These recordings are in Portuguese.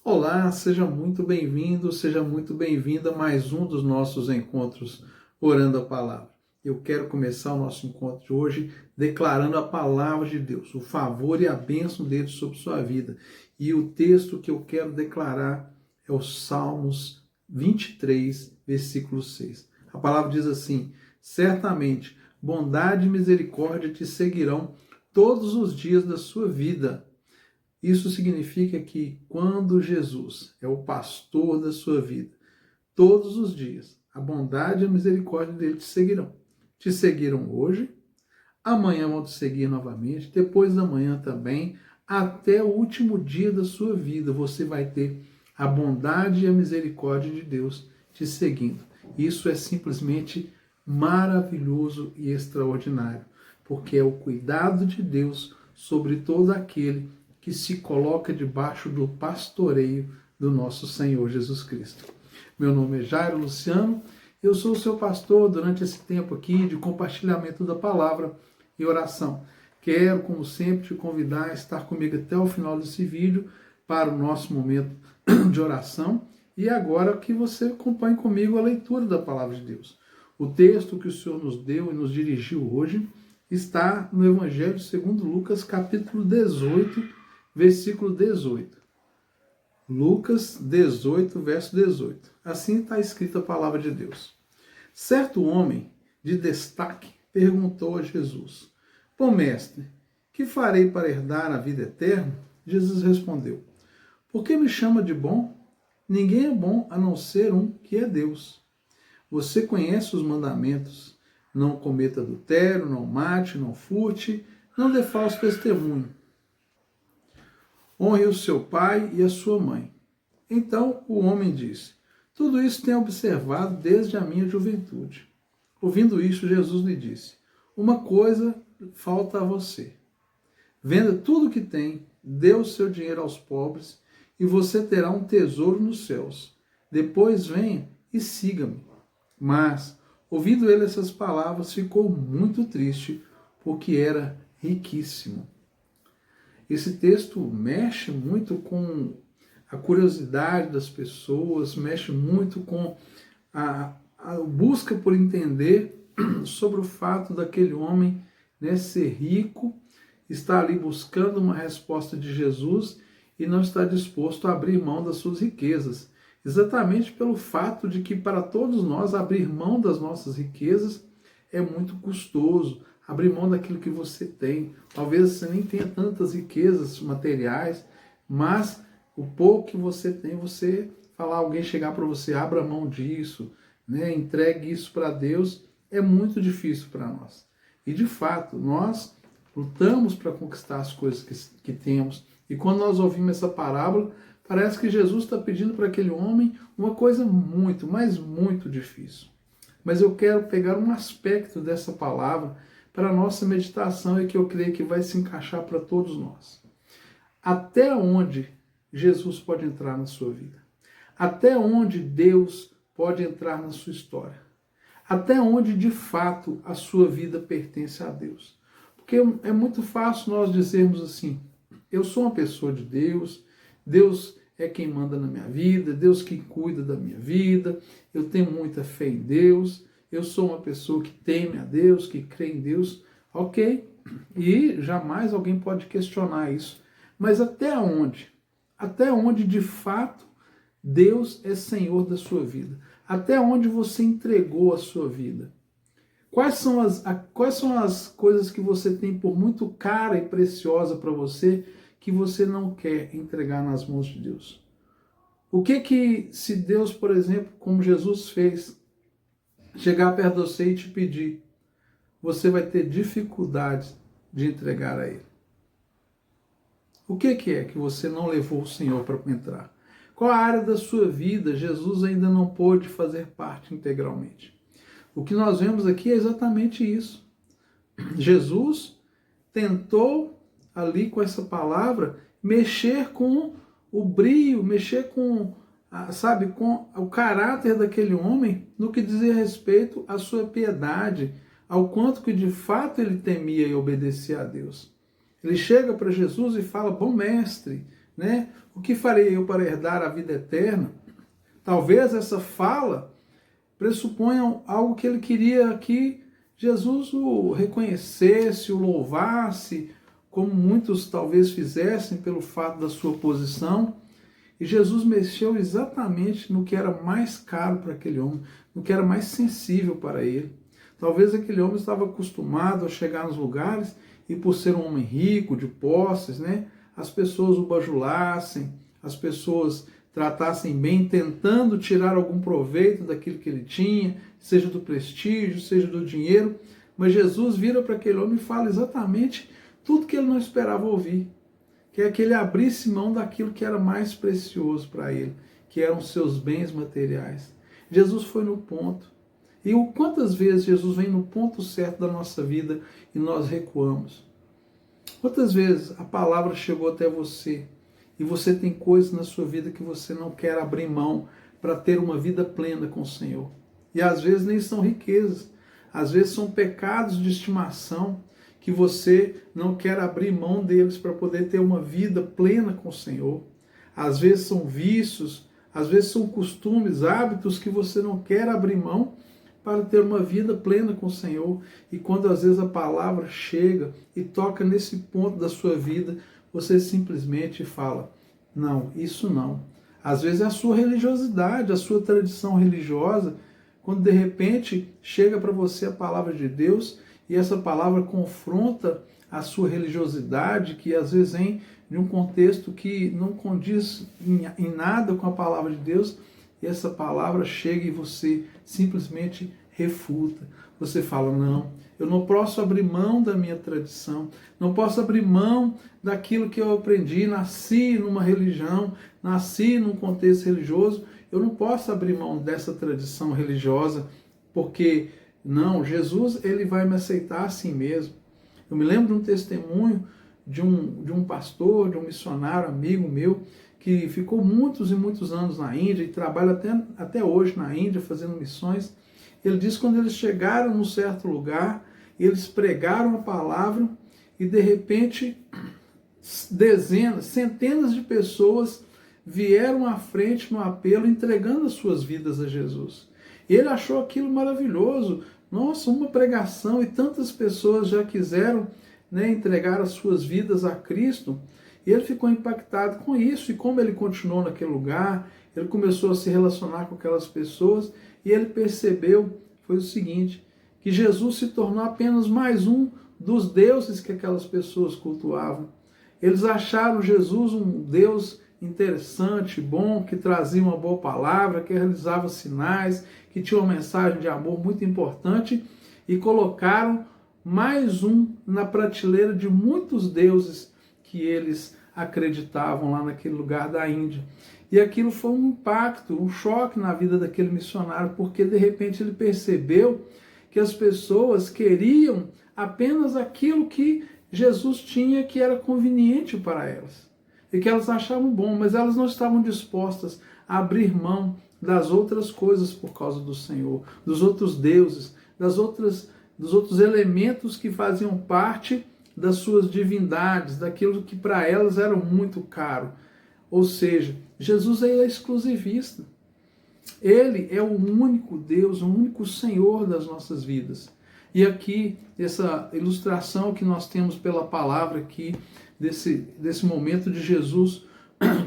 Olá, seja muito bem-vindo, seja muito bem-vinda a mais um dos nossos encontros Orando a Palavra. Eu quero começar o nosso encontro de hoje declarando a palavra de Deus, o favor e a bênção dele sobre sua vida. E o texto que eu quero declarar é o Salmos 23, versículo 6. A palavra diz assim: certamente, bondade e misericórdia te seguirão todos os dias da sua vida. Isso significa que quando Jesus é o pastor da sua vida, todos os dias, a bondade e a misericórdia dele te seguirão. Te seguiram hoje, amanhã vão te seguir novamente, depois da manhã também, até o último dia da sua vida, você vai ter a bondade e a misericórdia de Deus te seguindo. Isso é simplesmente maravilhoso e extraordinário, porque é o cuidado de Deus sobre todo aquele que se coloca debaixo do pastoreio do nosso Senhor Jesus Cristo. Meu nome é Jairo Luciano, eu sou o seu pastor durante esse tempo aqui de compartilhamento da palavra e oração. Quero, como sempre, te convidar a estar comigo até o final desse vídeo para o nosso momento de oração e agora que você acompanhe comigo a leitura da palavra de Deus. O texto que o Senhor nos deu e nos dirigiu hoje está no Evangelho segundo Lucas, capítulo 18, versículo 18. Lucas 18, verso 18. Assim está escrita a palavra de Deus. Certo homem de destaque perguntou a Jesus: Bom mestre, que farei para herdar a vida eterna? Jesus respondeu: Por que me chama de bom? Ninguém é bom a não ser um que é Deus. Você conhece os mandamentos: não cometa adultério, não mate, não furte, não dê falso testemunho. Honre o seu pai e a sua mãe. Então o homem disse: Tudo isso tenho observado desde a minha juventude. Ouvindo isso, Jesus lhe disse: Uma coisa falta a você. Venda tudo o que tem, dê o seu dinheiro aos pobres, e você terá um tesouro nos céus. Depois venha e siga-me. Mas, ouvindo ele essas palavras, ficou muito triste, porque era riquíssimo. Esse texto mexe muito com a curiosidade das pessoas, mexe muito com a busca por entender sobre o fato daquele homem, né, ser rico, estar ali buscando uma resposta de Jesus e não estar disposto a abrir mão das suas riquezas. Exatamente pelo fato de que para todos nós abrir mão das nossas riquezas é muito custoso. Abrir mão daquilo que você tem. Talvez você nem tenha tantas riquezas materiais, mas o pouco que você tem, você falar, alguém chegar para você, abra mão disso, né? Entregue isso para Deus, é muito difícil para nós. E de fato, nós lutamos para conquistar as coisas que temos. E quando nós ouvimos essa parábola, parece que Jesus está pedindo para aquele homem uma coisa muito, mas muito difícil. Mas eu quero pegar um aspecto dessa palavra para a nossa meditação e que eu creio que vai se encaixar para todos nós. Até onde Jesus pode entrar na sua vida? Até onde Deus pode entrar na sua história? Até onde de fato a sua vida pertence a Deus? Porque é muito fácil nós dizermos assim: eu sou uma pessoa de Deus, Deus é quem manda na minha vida, Deus que cuida da minha vida, eu tenho muita fé em Deus, eu sou uma pessoa que teme a Deus, que crê em Deus, ok? E jamais alguém pode questionar isso. Mas até onde? Até onde de fato Deus é Senhor da sua vida? Até onde você entregou a sua vida? Quais são as coisas que você tem por muito cara e preciosa para você que você não quer entregar nas mãos de Deus? O que se Deus, por exemplo, como Jesus fez, chegar perto de você e te pedir, você vai ter dificuldade de entregar a Ele? O que é que você não levou o Senhor para entrar? Qual a área da sua vida Jesus ainda não pôde fazer parte integralmente? O que nós vemos aqui é exatamente isso. Jesus tentou ali com essa palavra mexer com o brio, mexer com, sabe, com o caráter daquele homem no que dizia respeito à sua piedade, ao quanto que de fato ele temia e obedecia a Deus. Ele chega para Jesus e fala: bom mestre, né? O que farei eu para herdar a vida eterna? Talvez essa fala pressuponha algo que ele queria que Jesus o reconhecesse, o louvasse, como muitos talvez fizessem pelo fato da sua posição. E Jesus mexeu exatamente no que era mais caro para aquele homem, no que era mais sensível para ele. Talvez aquele homem estava acostumado a chegar nos lugares e, por ser um homem rico, de posses, né, as pessoas o bajulassem, as pessoas tratassem bem, tentando tirar algum proveito daquilo que ele tinha, seja do prestígio, seja do dinheiro. Mas Jesus vira para aquele homem e fala exatamente tudo que ele não esperava ouvir, que é que ele abrisse mão daquilo que era mais precioso para ele, que eram seus bens materiais. Jesus foi no ponto. E quantas vezes Jesus vem no ponto certo da nossa vida e nós recuamos? Quantas vezes a palavra chegou até você e você tem coisas na sua vida que você não quer abrir mão para ter uma vida plena com o Senhor? E às vezes nem são riquezas, às vezes são pecados de estimação que você não quer abrir mão deles para poder ter uma vida plena com o Senhor. Às vezes são vícios, às vezes são costumes, hábitos que você não quer abrir mão para ter uma vida plena com o Senhor. E quando às vezes a palavra chega e toca nesse ponto da sua vida, você simplesmente fala, não, isso não. Às vezes é a sua religiosidade, a sua tradição religiosa, quando de repente chega para você a palavra de Deus e essa palavra confronta a sua religiosidade, que às vezes vem de um contexto que não condiz em nada com a palavra de Deus, e essa palavra chega e você simplesmente refuta. Você fala, não, eu não posso abrir mão da minha tradição, não posso abrir mão daquilo que eu aprendi, nasci numa religião, nasci num contexto religioso, eu não posso abrir mão dessa tradição religiosa, porque, não, Jesus ele vai me aceitar assim mesmo. Eu me lembro de um testemunho de um pastor, de um missionário, amigo meu, que ficou muitos e muitos anos na Índia e trabalha até hoje na Índia fazendo missões. Ele diz que quando eles chegaram num certo lugar, eles pregaram a palavra e de repente dezenas, centenas de pessoas vieram à frente no apelo entregando as suas vidas a Jesus. E ele achou aquilo maravilhoso. Nossa, uma pregação e tantas pessoas já quiseram, né, entregar as suas vidas a Cristo. E ele ficou impactado com isso, e como ele continuou naquele lugar, ele começou a se relacionar com aquelas pessoas, e ele percebeu, foi o seguinte, que Jesus se tornou apenas mais um dos deuses que aquelas pessoas cultuavam. Eles acharam Jesus um Deus interessante, bom, que trazia uma boa palavra, que realizava sinais, que tinha uma mensagem de amor muito importante, e colocaram mais um na prateleira de muitos deuses que eles acreditavam lá naquele lugar da Índia. E aquilo foi um impacto, um choque na vida daquele missionário, porque de repente ele percebeu que as pessoas queriam apenas aquilo que Jesus tinha que era conveniente para elas, e que elas achavam bom, mas elas não estavam dispostas a abrir mão das outras coisas por causa do Senhor, dos outros deuses, dos outros elementos que faziam parte das suas divindades, daquilo que para elas era muito caro. Ou seja, Jesus é exclusivista. Ele é o único Deus, o único Senhor das nossas vidas. E aqui, essa ilustração que nós temos pela palavra aqui, desse momento de Jesus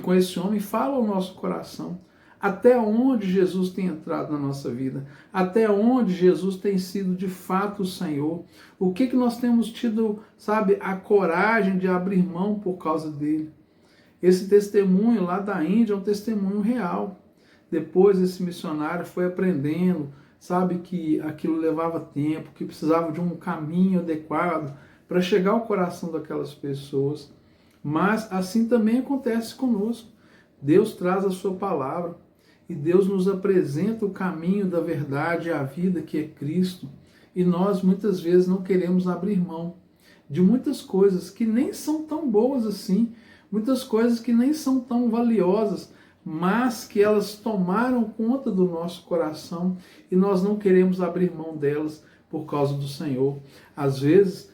com esse homem, fala ao nosso coração. Até onde Jesus tem entrado na nossa vida, até onde Jesus tem sido de fato o Senhor, o que nós temos tido, sabe, a coragem de abrir mão por causa dele. Esse testemunho lá da Índia é um testemunho real. Depois esse missionário foi aprendendo, sabe, que aquilo levava tempo, que precisava de um caminho adequado para chegar ao coração daquelas pessoas. Mas assim também acontece conosco. Deus traz a sua palavra e Deus nos apresenta o caminho da verdade e a vida, que é Cristo. E nós muitas vezes não queremos abrir mão de muitas coisas que nem são tão boas assim, muitas coisas que nem são tão valiosas, mas que elas tomaram conta do nosso coração e nós não queremos abrir mão delas por causa do Senhor. Às vezes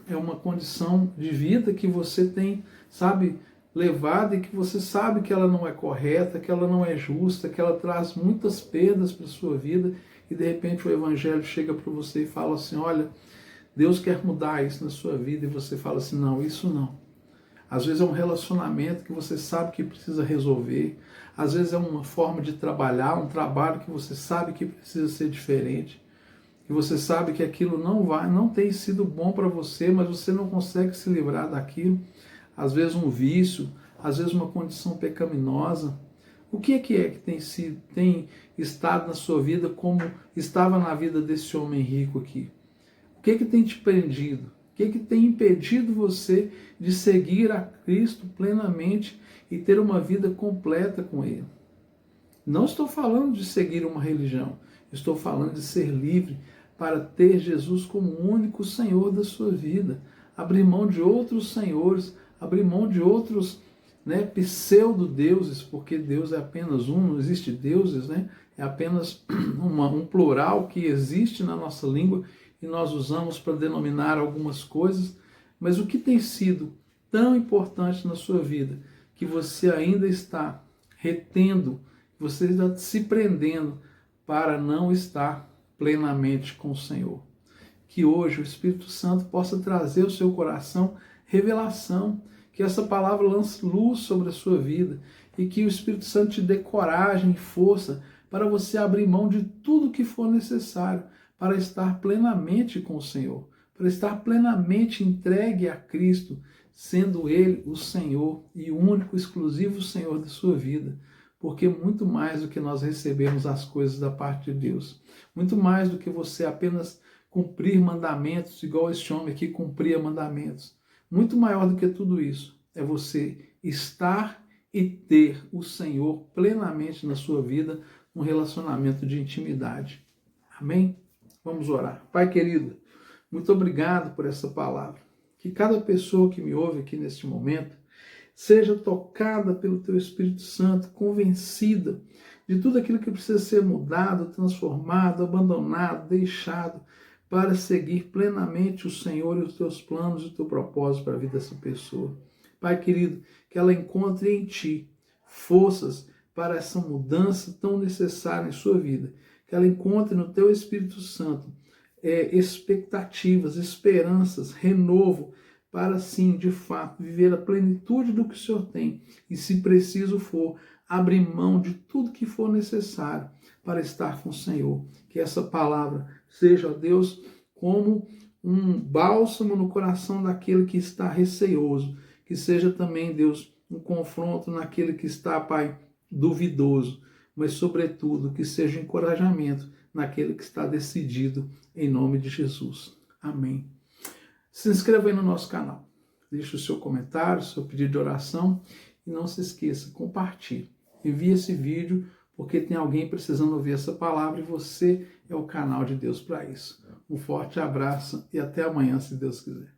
é uma condição de vida que você tem, sabe, levada e que você sabe que ela não é correta, que ela não é justa, que ela traz muitas perdas para a sua vida, e de repente o Evangelho chega para você e fala assim, olha, Deus quer mudar isso na sua vida, e você fala assim, não, isso não. Às vezes é um relacionamento que você sabe que precisa resolver, às vezes é uma forma de trabalhar, um trabalho que você sabe que precisa ser diferente, que você sabe que aquilo não tem sido bom para você, mas você não consegue se livrar daquilo. Às vezes um vício, às vezes uma condição pecaminosa. O que é que tem estado na sua vida como estava na vida desse homem rico aqui? O que tem te prendido? O que tem impedido você de seguir a Cristo plenamente e ter uma vida completa com Ele? Não estou falando de seguir uma religião, estou falando de ser livre para ter Jesus como o único Senhor da sua vida, abrir mão de outros senhores, abrir mão de outros pseudo-deuses, porque Deus é apenas um, não existe deuses, é apenas um plural que existe na nossa língua e nós usamos para denominar algumas coisas, mas o que tem sido tão importante na sua vida que você ainda está retendo, você está se prendendo para não estar plenamente com o Senhor? Que hoje o Espírito Santo possa trazer ao seu coração revelação, que essa palavra lance luz sobre a sua vida e que o Espírito Santo te dê coragem e força para você abrir mão de tudo que for necessário para estar plenamente com o Senhor, para estar plenamente entregue a Cristo, sendo Ele o Senhor e o único, exclusivo Senhor da sua vida. Porque muito mais do que nós recebemos as coisas da parte de Deus, muito mais do que você apenas cumprir mandamentos, igual este homem aqui cumpria mandamentos, muito maior do que tudo isso é você estar e ter o Senhor plenamente na sua vida, um relacionamento de intimidade. Amém? Vamos orar. Pai querido, muito obrigado por essa palavra. Que cada pessoa que me ouve aqui neste momento seja tocada pelo Teu Espírito Santo, convencida de tudo aquilo que precisa ser mudado, transformado, abandonado, deixado, para seguir plenamente o Senhor e os Teus planos e o Teu propósito para a vida dessa pessoa. Pai querido, que ela encontre em Ti forças para essa mudança tão necessária em sua vida. Que ela encontre no Teu Espírito Santo expectativas, esperanças, renovo, para sim, de fato, viver a plenitude do que o Senhor tem e, se preciso for, abrir mão de tudo que for necessário para estar com o Senhor. Que essa palavra seja, Deus, como um bálsamo no coração daquele que está receoso, que seja também, Deus, um confronto naquele que está, Pai, duvidoso, mas, sobretudo, que seja um encorajamento naquele que está decidido, em nome de Jesus. Amém. Se inscreva aí no nosso canal, deixe o seu comentário, o seu pedido de oração e não se esqueça, compartilhe. Envie esse vídeo porque tem alguém precisando ouvir essa palavra e você é o canal de Deus para isso. Um forte abraço e até amanhã, se Deus quiser.